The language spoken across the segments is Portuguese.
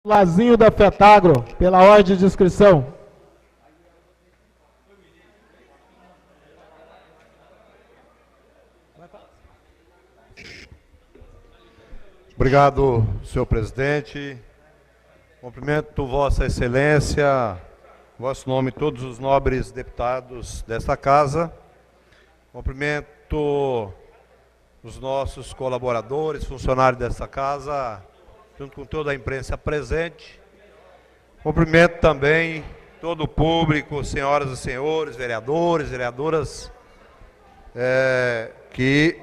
Lazinho da Fetagro, pela ordem de inscrição. Obrigado, senhor presidente. Cumprimento Vossa Excelência, vosso nome, todos os nobres deputados desta casa. Cumprimento os nossos colaboradores, funcionários desta casa, junto com toda a imprensa presente. Cumprimento também todo o público, senhoras e senhores, vereadores, vereadoras, que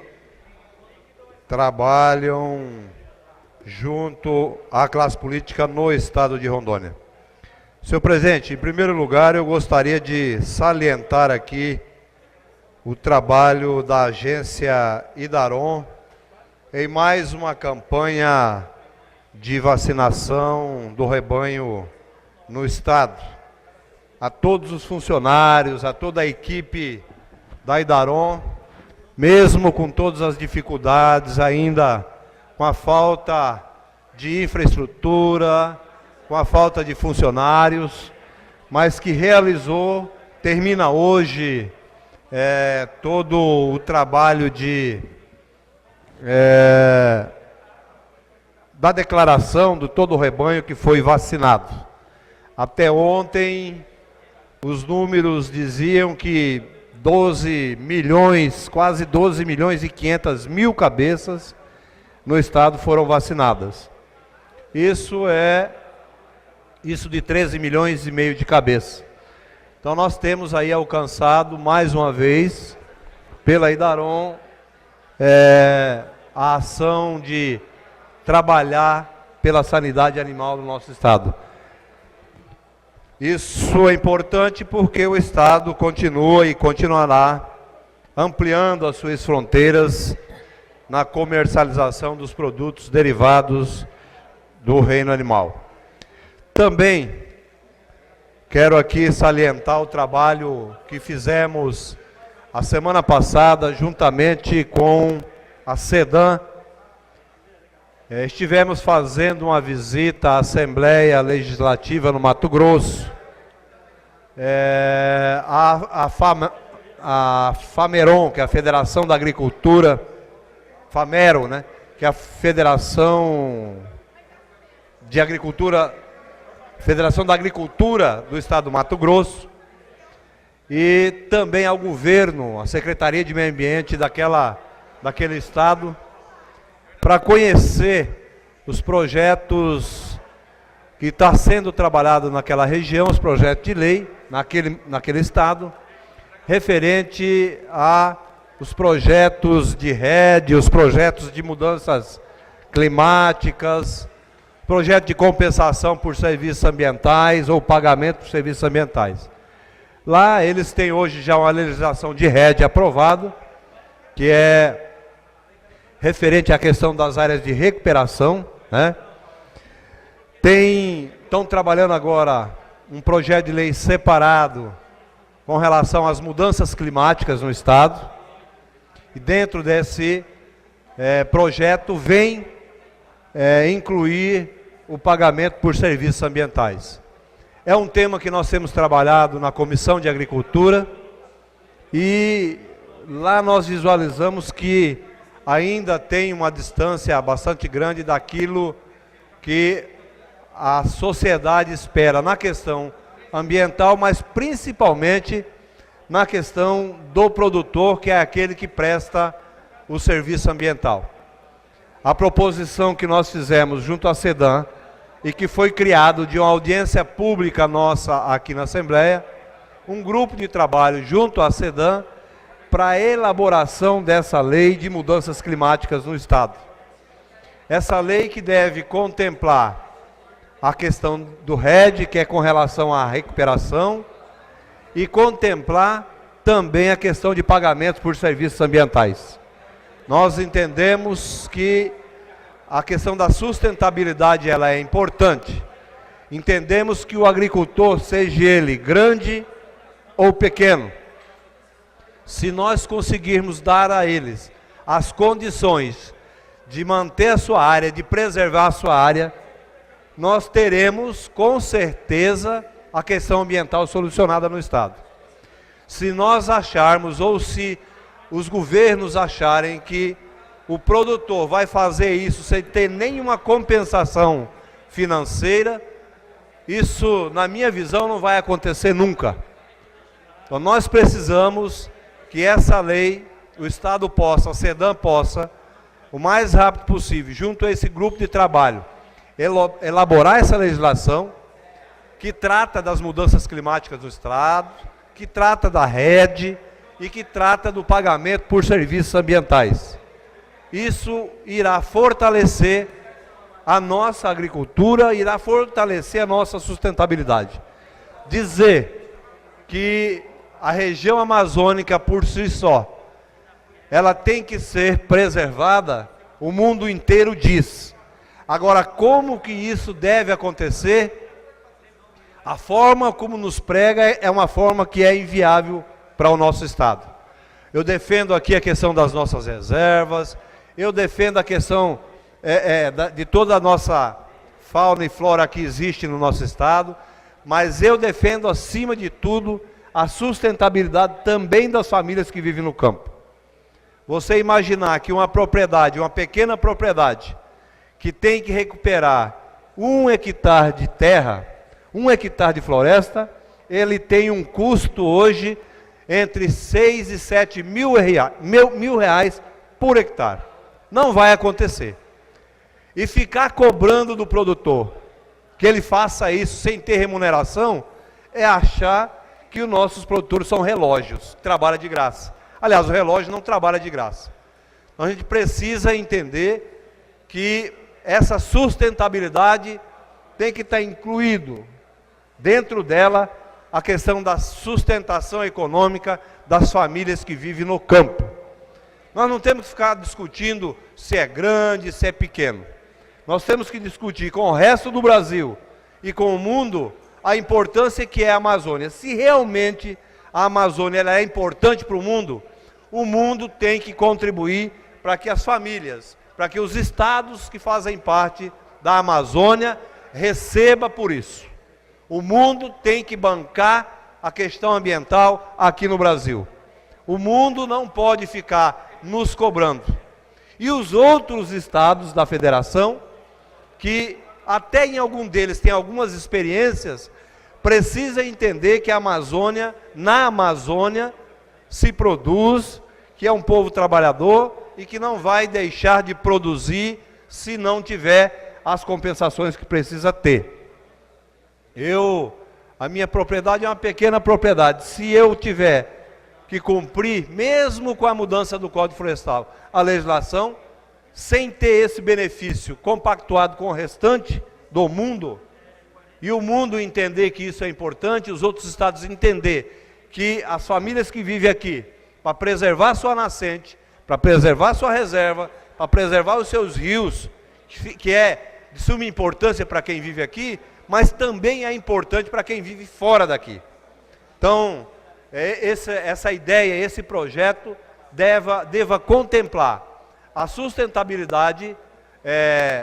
trabalham junto à classe política no estado de Rondônia. Senhor presidente, em primeiro lugar, eu gostaria de salientar aqui o trabalho da agência Idaron em mais uma campanha de vacinação do rebanho no estado. A todos os funcionários, a toda a equipe da Idaron, mesmo com todas as dificuldades, ainda com a falta de infraestrutura, com a falta de funcionários, mas que realizou, termina hoje todo o trabalho da declaração de todo o rebanho que foi vacinado. Até ontem, os números diziam que 12 milhões, quase 12 milhões e 500 mil cabeças no estado foram vacinadas. Isso de 13 milhões e meio de cabeças. Então nós temos aí alcançado, mais uma vez, pela Idaron, a ação de trabalhar pela sanidade animal do nosso estado. Isso é importante porque o estado continua e continuará ampliando as suas fronteiras na comercialização dos produtos derivados do reino animal. Também quero aqui salientar o trabalho que fizemos a semana passada, juntamente com a SEDAM. Estivemos fazendo uma visita à Assembleia Legislativa no Mato Grosso. A FAMERON, que é a Federação da Agricultura, FAMERO, né, que é a Federação da Agricultura do Estado do Mato Grosso, e também ao governo, a Secretaria de Meio Ambiente daquele estado, para conhecer os projetos que estão sendo trabalhados naquela região, os projetos de lei naquele estado, referente a os projetos de RED, os projetos de mudanças climáticas, projeto de compensação por serviços ambientais ou pagamento por serviços ambientais. Lá eles têm hoje já uma legislação de RED aprovada, que é referente à questão das áreas de recuperação, né? Estão trabalhando agora um projeto de lei separado com relação às mudanças climáticas no estado, e dentro desse projeto vem incluir o pagamento por serviços ambientais. É um tema que nós temos trabalhado na Comissão de Agricultura, e lá nós visualizamos que ainda tem uma distância bastante grande daquilo que a sociedade espera na questão ambiental, mas principalmente na questão do produtor, que é aquele que presta o serviço ambiental. A proposição que nós fizemos junto à SEDAM, e que foi criado de uma audiência pública nossa aqui na Assembleia, um grupo de trabalho junto à SEDAM, para a elaboração dessa lei de mudanças climáticas no estado. Essa lei que deve contemplar a questão do RED, que é com relação à recuperação, e contemplar também a questão de pagamento por serviços ambientais. Nós entendemos que a questão da sustentabilidade ela é importante. Entendemos que o agricultor, seja ele grande ou pequeno, se nós conseguirmos dar a eles as condições de manter a sua área, de preservar a sua área, nós teremos, com certeza, a questão ambiental solucionada no Estado. Se nós acharmos, ou se os governos acharem que o produtor vai fazer isso sem ter nenhuma compensação financeira, isso, na minha visão, não vai acontecer nunca. Então, nós precisamos que essa lei, o Estado possa, a SEDAM possa, o mais rápido possível, junto a esse grupo de trabalho, elaborar essa legislação que trata das mudanças climáticas do Estado, que trata da rede e que trata do pagamento por serviços ambientais. Isso irá fortalecer a nossa agricultura, irá fortalecer a nossa sustentabilidade. Dizer que a região amazônica por si só, ela tem que ser preservada, o mundo inteiro diz. Agora, como que isso deve acontecer? A forma como nos prega é uma forma que é inviável para o nosso Estado. Eu defendo aqui a questão das nossas reservas, eu defendo a questão de toda a nossa fauna e flora que existe no nosso Estado, mas eu defendo, acima de tudo, a sustentabilidade também das famílias que vivem no campo. Você imaginar que uma propriedade, uma pequena propriedade, que tem que recuperar 1 hectare de terra, 1 hectare de floresta, ele tem um custo hoje entre 6 e 7 mil reais por hectare. Não vai acontecer. E ficar cobrando do produtor que ele faça isso sem ter remuneração, é achar que os nossos produtores são relógios, que trabalham de graça. Aliás, o relógio não trabalha de graça. Então a gente precisa entender que essa sustentabilidade tem que estar incluído dentro dela a questão da sustentação econômica das famílias que vivem no campo. Nós não temos que ficar discutindo se é grande, se é pequeno. Nós temos que discutir com o resto do Brasil e com o mundo a importância que é a Amazônia. Se realmente a Amazônia ela é importante para o mundo tem que contribuir para que as famílias, para que os estados que fazem parte da Amazônia recebam por isso. O mundo tem que bancar a questão ambiental aqui no Brasil. O mundo não pode ficar nos cobrando. E os outros estados da federação, que até em algum deles tem algumas experiências, precisam entender que a Amazônia, na Amazônia, se produz, que é um povo trabalhador e que não vai deixar de produzir se não tiver as compensações que precisa ter. A minha propriedade é uma pequena propriedade. Se eu tiver que cumprir, mesmo com a mudança do Código Florestal, a legislação, sem ter esse benefício compactuado com o restante do mundo, e o mundo entender que isso é importante, os outros estados entender que as famílias que vivem aqui, para preservar sua nascente, para preservar sua reserva, para preservar os seus rios, que é de suma importância para quem vive aqui, mas também é importante para quem vive fora daqui. Então, essa ideia, esse projeto deva contemplar a sustentabilidade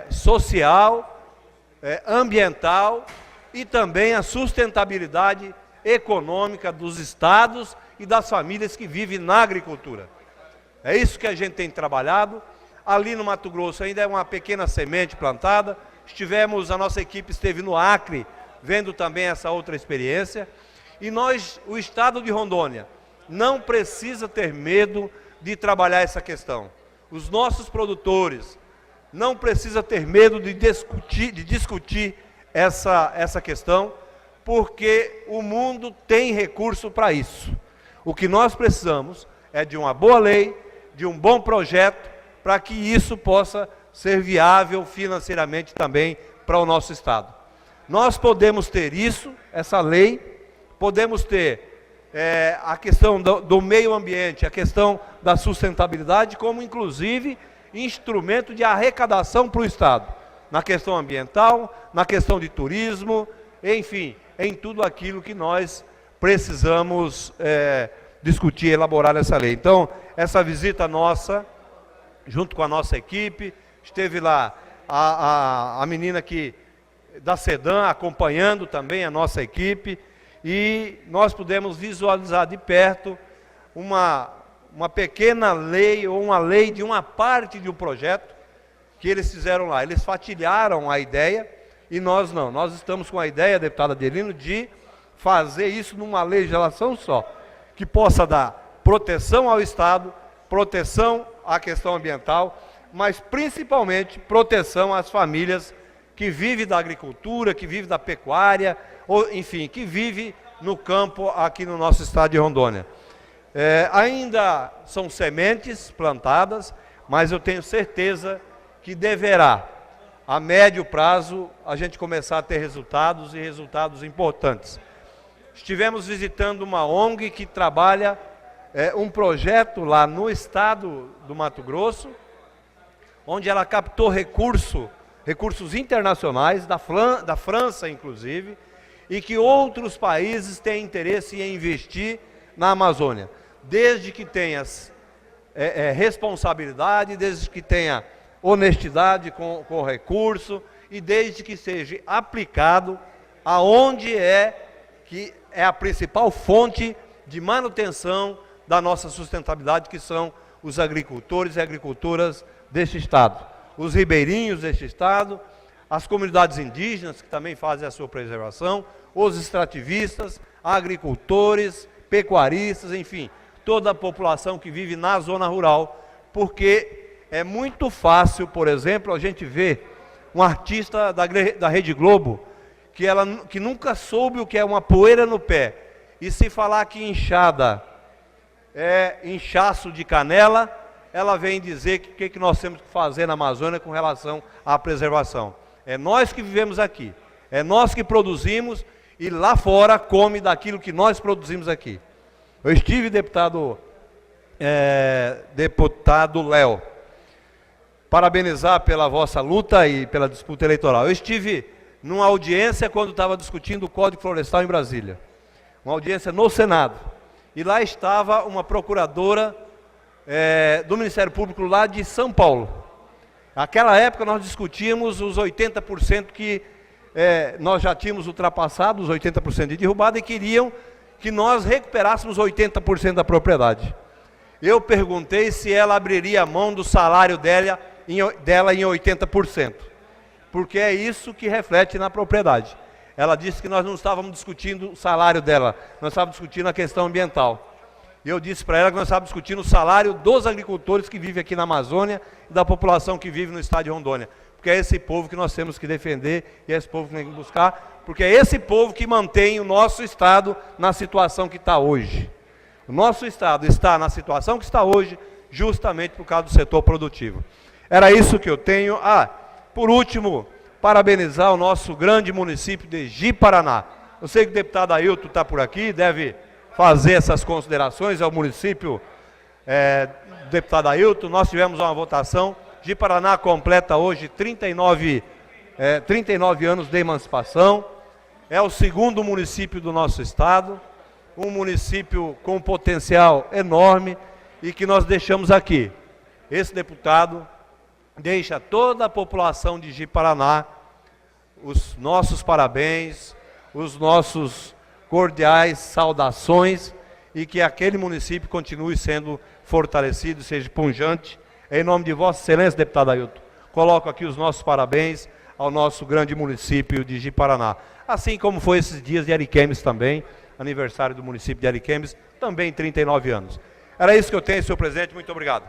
social, ambiental e também a sustentabilidade econômica dos estados e das famílias que vivem na agricultura. É isso que a gente tem trabalhado. Ali no Mato Grosso ainda é uma pequena semente plantada. A nossa equipe esteve no Acre, vendo também essa outra experiência. E o estado de Rondônia não precisa ter medo de trabalhar essa questão. Os nossos produtores não precisam ter medo de discutir essa questão, porque o mundo tem recurso para isso. O que nós precisamos é de uma boa lei, de um bom projeto, para que isso possa ser viável financeiramente também para o nosso Estado. Nós podemos ter isso, essa lei, podemos ter a questão do meio ambiente, a questão da sustentabilidade, como inclusive instrumento de arrecadação para o Estado, na questão ambiental, na questão de turismo, enfim, em tudo aquilo que nós precisamos discutir, elaborar nessa lei. Então, essa visita nossa, junto com a nossa equipe, esteve lá a menina que da SEDAM acompanhando também a nossa equipe, e nós pudemos visualizar de perto uma pequena lei, ou uma lei de uma parte de um projeto que eles fizeram lá. Eles fatilharam a ideia, e nós não. Nós estamos com a ideia, deputado Adelino, de fazer isso numa legislação só, que possa dar proteção ao Estado, proteção à questão ambiental, mas principalmente proteção às famílias que vivem da agricultura, que vivem da pecuária, ou enfim, que vivem no campo aqui no nosso estado de Rondônia. Ainda são sementes plantadas, mas eu tenho certeza que deverá, a médio prazo, a gente começar a ter resultados, e resultados importantes. Estivemos visitando uma ONG que trabalha um projeto lá no estado do Mato Grosso, onde ela captou recursos internacionais, da França inclusive, e que outros países têm interesse em investir na Amazônia, desde que tenha responsabilidade, desde que tenha honestidade com o recurso, e desde que seja aplicado aonde que é a principal fonte de manutenção da nossa sustentabilidade, que são os agricultores e agricultoras deste estado, os ribeirinhos deste estado, as comunidades indígenas que também fazem a sua preservação, os extrativistas, agricultores, pecuaristas, enfim, toda a população que vive na zona rural, porque é muito fácil, por exemplo, a gente ver um artista da Rede Globo que nunca soube o que é uma poeira no pé, e se falar que inchada é inchaço de canela, ela vem dizer que nós temos que fazer na Amazônia com relação à preservação. É nós que vivemos aqui, é nós que produzimos, e lá fora come daquilo que nós produzimos aqui. Eu estive, deputado Léo, parabenizar pela vossa luta e pela disputa eleitoral. Eu estive numa audiência quando estava discutindo o Código Florestal em Brasília, uma audiência no Senado, e lá estava uma procuradora do Ministério Público lá de São Paulo. Naquela época nós discutíamos os 80% que nós já tínhamos ultrapassado, os 80% de derrubada, e queriam que nós recuperássemos 80% da propriedade. Eu perguntei se ela abriria a mão do salário dela em 80%, porque é isso que reflete na propriedade. Ela disse que nós não estávamos discutindo o salário dela, nós estávamos discutindo a questão ambiental. E eu disse para ela que nós estávamos discutindo o salário dos agricultores que vivem aqui na Amazônia e da população que vive no estado de Rondônia. Porque é esse povo que nós temos que defender, e é esse povo que nós temos que buscar, porque é esse povo que mantém o nosso estado na situação que está hoje. O nosso estado está na situação que está hoje, justamente por causa do setor produtivo. Era isso que eu tenho. Por último, parabenizar o nosso grande município de Ji-Paraná. Eu sei que o deputado Ailton está por aqui, deve fazer essas considerações ao município do deputado Ailton. Nós tivemos uma votação. Ji-Paraná completa hoje 39 anos de emancipação. É o segundo município do nosso estado, um município com um potencial enorme, e que nós deixamos aqui. Esse deputado deixa a toda a população de Ji-Paraná os nossos parabéns, os nossos cordiais saudações, e que aquele município continue sendo fortalecido, seja pujante. Em nome de Vossa Excelência, deputado Ailton, coloco aqui os nossos parabéns ao nosso grande município de Ji-Paraná. Assim como foi esses dias de Ariquemes também, aniversário do município de Ariquemes, também 39 anos. Era isso que eu tenho, senhor presidente, muito obrigado.